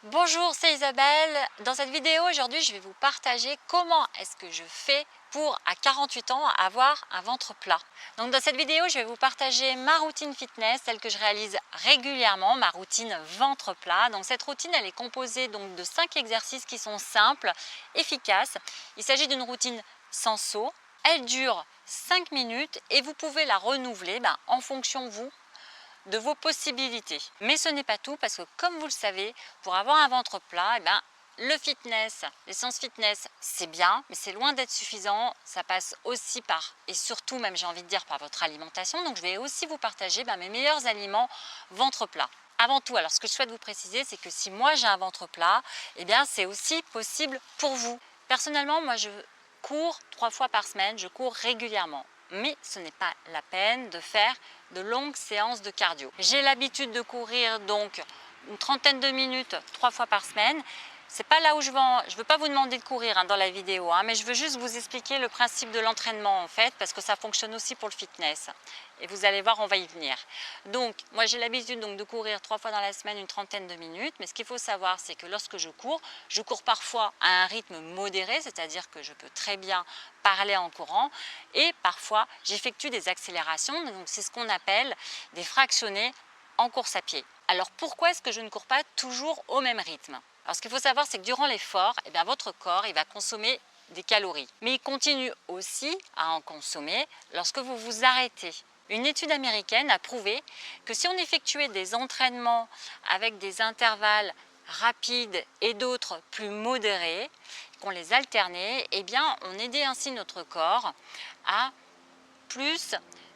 Bonjour, c'est Isabelle. Dans cette vidéo aujourd'hui, je vais vous partager comment est-ce que je fais pour, à 48 ans, avoir un ventre plat. Donc dans cette vidéo, je vais vous partager ma routine fitness, celle que je réalise régulièrement, ma routine ventre plat. Donc cette routine, elle est composée donc de 5 exercices qui sont simples, efficaces. Il s'agit d'une routine sans saut. Elle dure 5 minutes et vous pouvez la renouveler en fonction, vous, de vos possibilités. Mais ce n'est pas tout parce que comme vous le savez, pour avoir un ventre plat, le fitness, les séances fitness, c'est bien, mais c'est loin d'être suffisant. Ça passe aussi par, et surtout même j'ai envie de dire, par votre alimentation. Donc je vais aussi vous partager mes meilleurs aliments ventre plat. Avant tout, alors ce que je souhaite vous préciser, c'est que si moi j'ai un ventre plat, c'est aussi possible pour vous. Personnellement, moi je cours 3 fois par semaine, je cours régulièrement. Mais ce n'est pas la peine de faire de longues séances de cardio. J'ai l'habitude de courir donc une trentaine de minutes 3 fois par semaine. C'est pas là où je ne veux pas vous demander de courir dans la vidéo, mais je veux juste vous expliquer le principe de l'entraînement en fait, parce que ça fonctionne aussi pour le fitness. Et vous allez voir, on va y venir. Donc, moi j'ai l'habitude de courir 3 fois dans la semaine une trentaine de minutes, mais ce qu'il faut savoir, c'est que lorsque je cours parfois à un rythme modéré, c'est-à-dire que je peux très bien parler en courant, et parfois j'effectue des accélérations, donc c'est ce qu'on appelle des fractionnés en course à pied. Alors pourquoi est-ce que je ne cours pas toujours au même rythme? Alors ce qu'il faut savoir, c'est que durant l'effort, votre corps va consommer des calories. Mais il continue aussi à en consommer lorsque vous vous arrêtez. Une étude américaine a prouvé que si on effectuait des entraînements avec des intervalles rapides et d'autres plus modérés, qu'on les alternait, on aidait ainsi notre corps à plus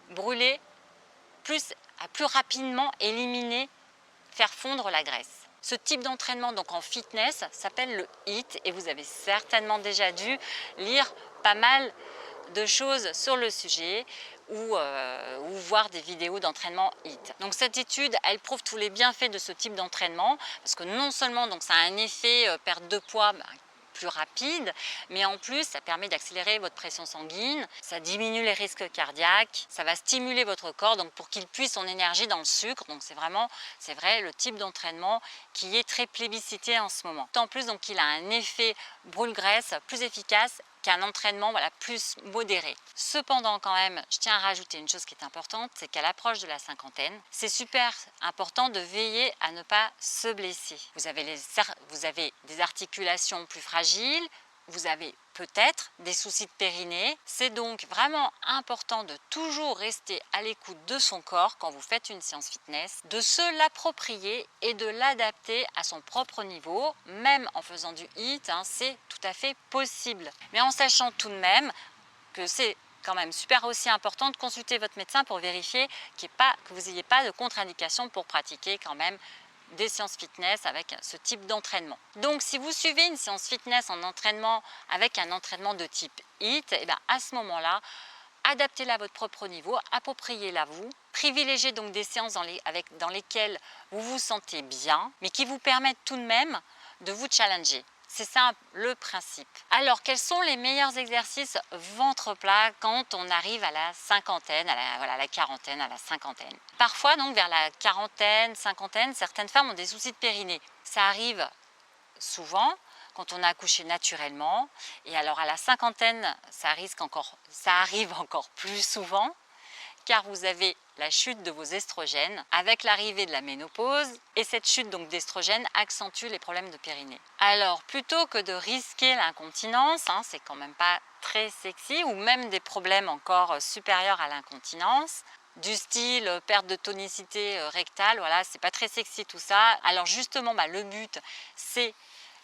brûler, à plus rapidement éliminer, faire fondre la graisse. Ce type d'entraînement donc en fitness s'appelle le HIIT et vous avez certainement déjà dû lire pas mal de choses sur le sujet ou voir des vidéos d'entraînement HIIT. Donc cette étude, elle prouve tous les bienfaits de ce type d'entraînement parce que non seulement ça a un effet perte de poids plus rapide, mais en plus ça permet d'accélérer votre pression sanguine, ça diminue les risques cardiaques, ça va stimuler votre corps pour qu'il puise son énergie dans le sucre. Donc c'est vrai, le type d'entraînement qui est très plébiscité en ce moment. En plus il a un effet brûle-graisse plus efficace qu'un entraînement plus modéré. Cependant quand même, je tiens à rajouter une chose qui est importante, c'est qu'à l'approche de la cinquantaine, c'est super important de veiller à ne pas se blesser. Vous avez des articulations plus fragiles, vous avez peut-être des soucis de périnée. C'est donc vraiment important de toujours rester à l'écoute de son corps quand vous faites une séance fitness, de se l'approprier et de l'adapter à son propre niveau, même en faisant du HIIT, c'est tout à fait possible. Mais en sachant tout de même que c'est quand même super aussi important de consulter votre médecin pour vérifier que vous n'ayez pas de contre-indication pour pratiquer quand même des séances fitness avec ce type d'entraînement. Donc si vous suivez une séance fitness en entraînement avec un entraînement de type HIIT, à ce moment-là, adaptez-la à votre propre niveau, appropriez-la vous, privilégiez donc des séances dans lesquelles vous vous sentez bien, mais qui vous permettent tout de même de vous challenger. C'est ça le principe. Alors, quels sont les meilleurs exercices ventre plat quand on arrive à la cinquantaine, à la quarantaine, à la cinquantaine? Parfois, donc, vers la quarantaine, cinquantaine, certaines femmes ont des soucis de périnée. Ça arrive souvent quand on a accouché naturellement. Et alors, à la cinquantaine, ça arrive encore plus souvent, car vous avez la chute de vos estrogènes avec l'arrivée de la ménopause et cette chute donc d'estrogènes accentue les problèmes de périnée. Alors plutôt que de risquer l'incontinence, c'est quand même pas très sexy, ou même des problèmes encore supérieurs à l'incontinence, du style perte de tonicité rectale, voilà, c'est pas très sexy tout ça. Alors justement le but c'est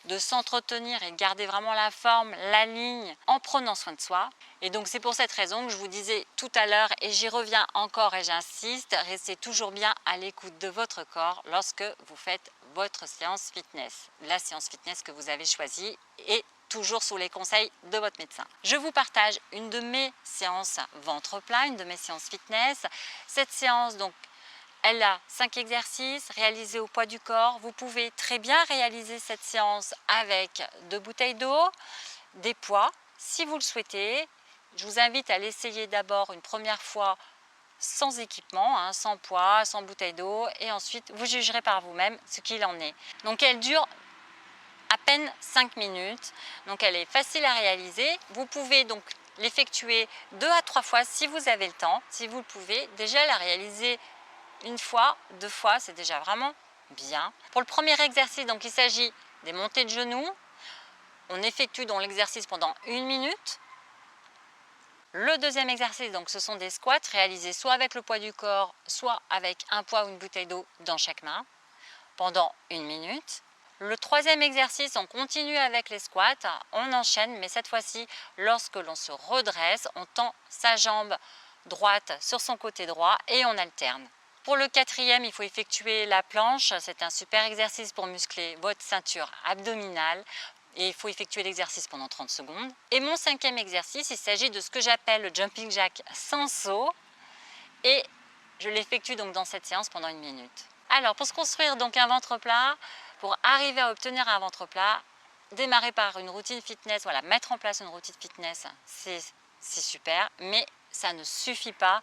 de s'entretenir et de garder vraiment la forme, la ligne en prenant soin de soi. Et donc c'est pour cette raison que je vous disais tout à l'heure, et j'y reviens encore et j'insiste, restez toujours bien à l'écoute de votre corps lorsque vous faites votre séance fitness, la séance fitness que vous avez choisie, et toujours sous les conseils de votre médecin. Je vous partage une de mes séances ventre plat, une de mes séances fitness. Cette séance donc, elle a 5 exercices réalisés au poids du corps. Vous pouvez très bien réaliser cette séance avec 2 bouteilles d'eau, des poids si vous le souhaitez. Je vous invite à l'essayer d'abord une première fois sans équipement, sans poids, sans bouteille d'eau, et ensuite vous jugerez par vous-même ce qu'il en est. Donc elle dure peine 5 minutes. Donc elle est facile à réaliser. Vous pouvez donc l'effectuer 2 à 3 fois si vous avez le temps, si vous le pouvez. Déjà la réaliser une fois, 2 fois, c'est déjà vraiment bien. Pour le premier exercice, donc il s'agit des montées de genoux. On effectue donc l'exercice pendant 1 minute. Le deuxième exercice, donc, ce sont des squats réalisés soit avec le poids du corps, soit avec un poids ou une bouteille d'eau dans chaque main pendant 1 minute. Le troisième exercice, on continue avec les squats, on enchaîne, mais cette fois-ci, lorsque l'on se redresse, on tend sa jambe droite sur son côté droit et on alterne. Pour le quatrième, il faut effectuer la planche. C'est un super exercice pour muscler votre ceinture abdominale. Et il faut effectuer l'exercice pendant 30 secondes. Et mon cinquième exercice, il s'agit de ce que j'appelle le jumping jack sans saut. Et je l'effectue donc dans cette séance pendant 1 minute. Alors pour se construire donc un ventre plat, pour arriver à obtenir un ventre plat, démarrer par une routine fitness, voilà, mettre en place une routine fitness, c'est super, mais ça ne suffit pas.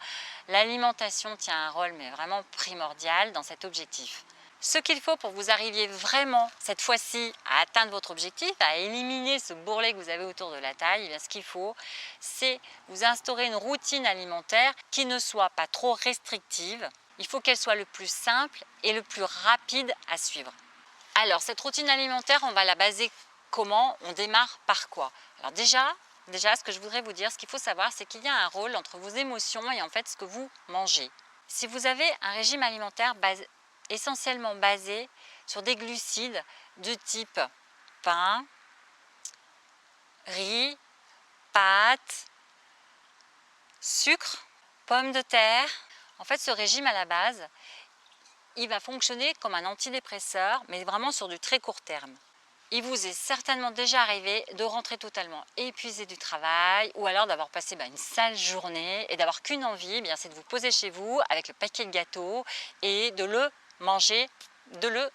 L'alimentation tient un rôle mais vraiment primordial dans cet objectif. Ce qu'il faut pour que vous arriviez vraiment, cette fois-ci, à atteindre votre objectif, à éliminer ce bourrelet que vous avez autour de la taille, eh bien, ce qu'il faut, c'est vous instaurer une routine alimentaire qui ne soit pas trop restrictive. Il faut qu'elle soit le plus simple et le plus rapide à suivre. Alors, cette routine alimentaire, on va la baser comment? On démarre par quoi? Alors déjà, ce que je voudrais vous dire, ce qu'il faut savoir, c'est qu'il y a un rôle entre vos émotions et en fait ce que vous mangez. Si vous avez un régime alimentaire essentiellement basé sur des glucides de type pain, riz, pâtes, sucre, pommes de terre. En fait, ce régime à la base, il va fonctionner comme un antidépresseur, mais vraiment sur du très court terme. Il vous est certainement déjà arrivé de rentrer totalement épuisé du travail ou alors d'avoir passé une sale journée et d'avoir qu'une envie, c'est de vous poser chez vous avec le paquet de gâteaux et de le manger, de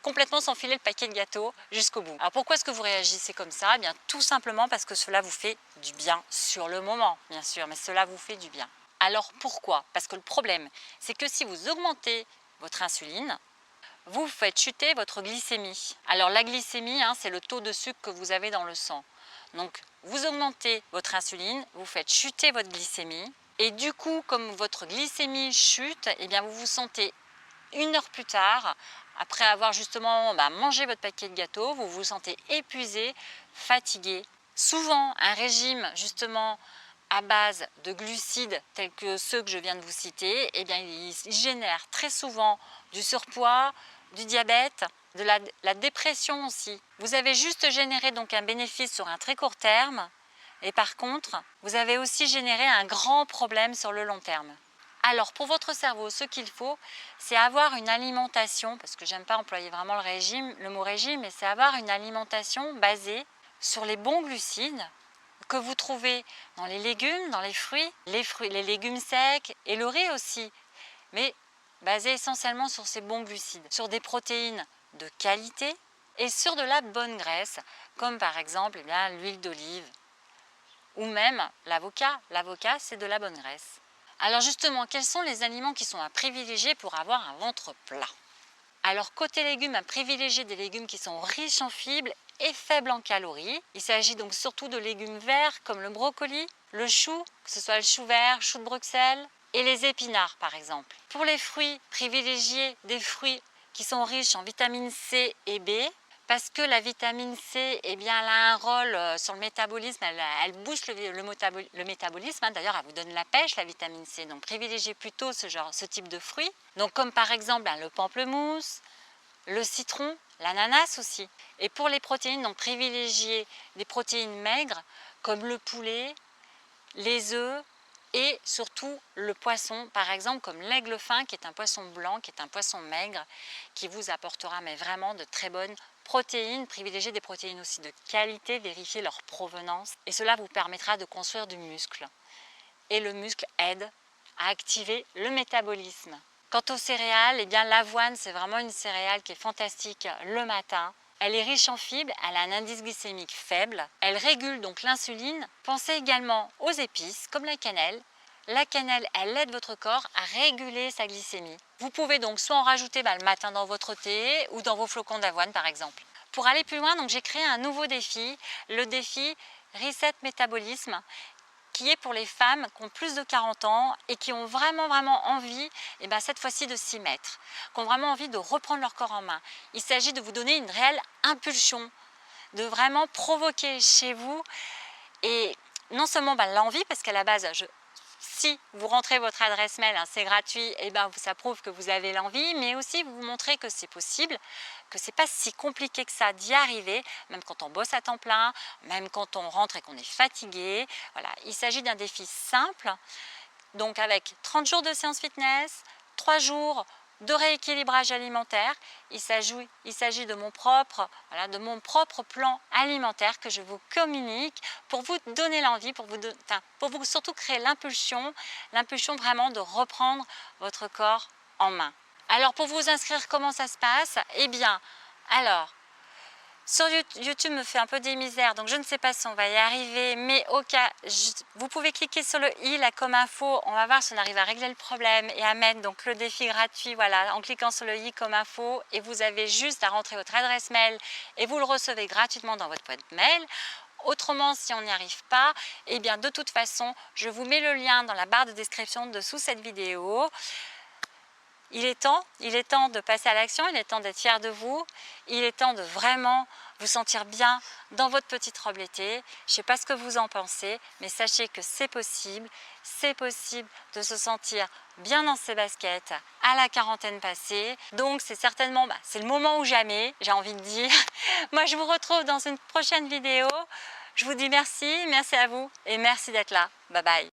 complètement s'enfiler le paquet de gâteaux jusqu'au bout. Alors pourquoi est-ce que vous réagissez comme ça? Eh bien, tout simplement parce que cela vous fait du bien sur le moment, bien sûr, mais cela vous fait du bien. Alors pourquoi? Parce que le problème, c'est que si vous augmentez votre insuline, vous faites chuter votre glycémie. Alors la glycémie, c'est le taux de sucre que vous avez dans le sang. Donc vous augmentez votre insuline, vous faites chuter votre glycémie. Et du coup, comme votre glycémie chute, eh bien vous vous sentez 1 heure plus tard, après avoir justement mangé votre paquet de gâteaux, vous vous sentez épuisé, fatigué. Souvent, un régime justement à base de glucides tels que ceux que je viens de vous citer, eh bien, il génère très souvent du surpoids, du diabète, de la dépression aussi. Vous avez juste généré donc un bénéfice sur un très court terme et par contre, vous avez aussi généré un grand problème sur le long terme. Alors pour votre cerveau, ce qu'il faut, c'est avoir une alimentation, parce que j'aime pas employer vraiment le mot régime, mais c'est avoir une alimentation basée sur les bons glucides que vous trouvez dans les légumes, dans les fruits, les légumes secs et le riz aussi, mais basé essentiellement sur ces bons glucides, sur des protéines de qualité et sur de la bonne graisse, comme par exemple l'huile d'olive ou même l'avocat. L'avocat, c'est de la bonne graisse. Alors justement, quels sont les aliments qui sont à privilégier pour avoir un ventre plat? Alors côté légumes, à privilégier des légumes qui sont riches en fibres et faibles en calories. Il s'agit donc surtout de légumes verts comme le brocoli, le chou, que ce soit le chou vert, chou de Bruxelles et les épinards par exemple. Pour les fruits, privilégiez des fruits qui sont riches en vitamine C et B parce que la vitamine C, elle a un rôle sur le métabolisme, elle booste le métabolisme. D'ailleurs, elle vous donne la pêche, la vitamine C. Donc, privilégiez plutôt ce type de fruits. Donc, comme par exemple le pamplemousse, le citron, l'ananas aussi. Et pour les protéines, donc privilégiez des protéines maigres comme le poulet, les œufs et surtout le poisson, par exemple comme l'aigle fin qui est un poisson blanc, qui est un poisson maigre, qui vous apportera vraiment de très bonnes protéines. Privilégiez des protéines aussi de qualité, vérifiez leur provenance et cela vous permettra de construire du muscle. Et le muscle aide à activer le métabolisme. Quant aux céréales, l'avoine c'est vraiment une céréale qui est fantastique le matin. Elle est riche en fibres, elle a un indice glycémique faible, elle régule donc l'insuline. Pensez également aux épices comme la cannelle. La cannelle, elle aide votre corps à réguler sa glycémie. Vous pouvez donc soit en rajouter le matin dans votre thé ou dans vos flocons d'avoine par exemple. Pour aller plus loin, donc j'ai créé un nouveau défi, le défi Reset Métabolisme, qui est pour les femmes qui ont plus de 40 ans et qui ont vraiment envie, et bien cette fois-ci, de s'y mettre, qui ont vraiment envie de reprendre leur corps en main. Il s'agit de vous donner une réelle impulsion, de vraiment provoquer chez vous, et non seulement l'envie, parce qu'à la base, si vous rentrez votre adresse mail, hein, c'est gratuit, et ça prouve que vous avez l'envie, mais aussi vous montrez que c'est possible, que c'est pas si compliqué que ça d'y arriver, même quand on bosse à temps plein, même quand on rentre et qu'on est fatigué. Voilà, il s'agit d'un défi simple, donc avec 30 jours de séance fitness, 3 jours de rééquilibrage alimentaire. Il s'agit de mon propre plan alimentaire que je vous communique pour vous donner l'envie, pour vous surtout créer l'impulsion vraiment de reprendre votre corps en main. Alors pour vous inscrire, comment ça se passe? Eh bien, alors, sur YouTube me fait un peu des misères, donc je ne sais pas si on va y arriver, mais au cas, vous pouvez cliquer sur le i là comme info, on va voir si on arrive à régler le problème et à mettre donc le défi gratuit, voilà, en cliquant sur le i comme info, et vous avez juste à rentrer votre adresse mail et vous le recevez gratuitement dans votre boîte mail. Autrement, si on n'y arrive pas, eh bien de toute façon, je vous mets le lien dans la barre de description dessous cette vidéo. Il est temps de passer à l'action, il est temps d'être fier de vous, il est temps de vraiment vous sentir bien dans votre petite robe l'été. Je ne sais pas ce que vous en pensez, mais sachez que c'est possible de se sentir bien dans ses baskets à la quarantaine passée. Donc c'est certainement, c'est le moment ou jamais, j'ai envie de dire. Moi je vous retrouve dans une prochaine vidéo. Je vous dis merci à vous et merci d'être là. Bye bye.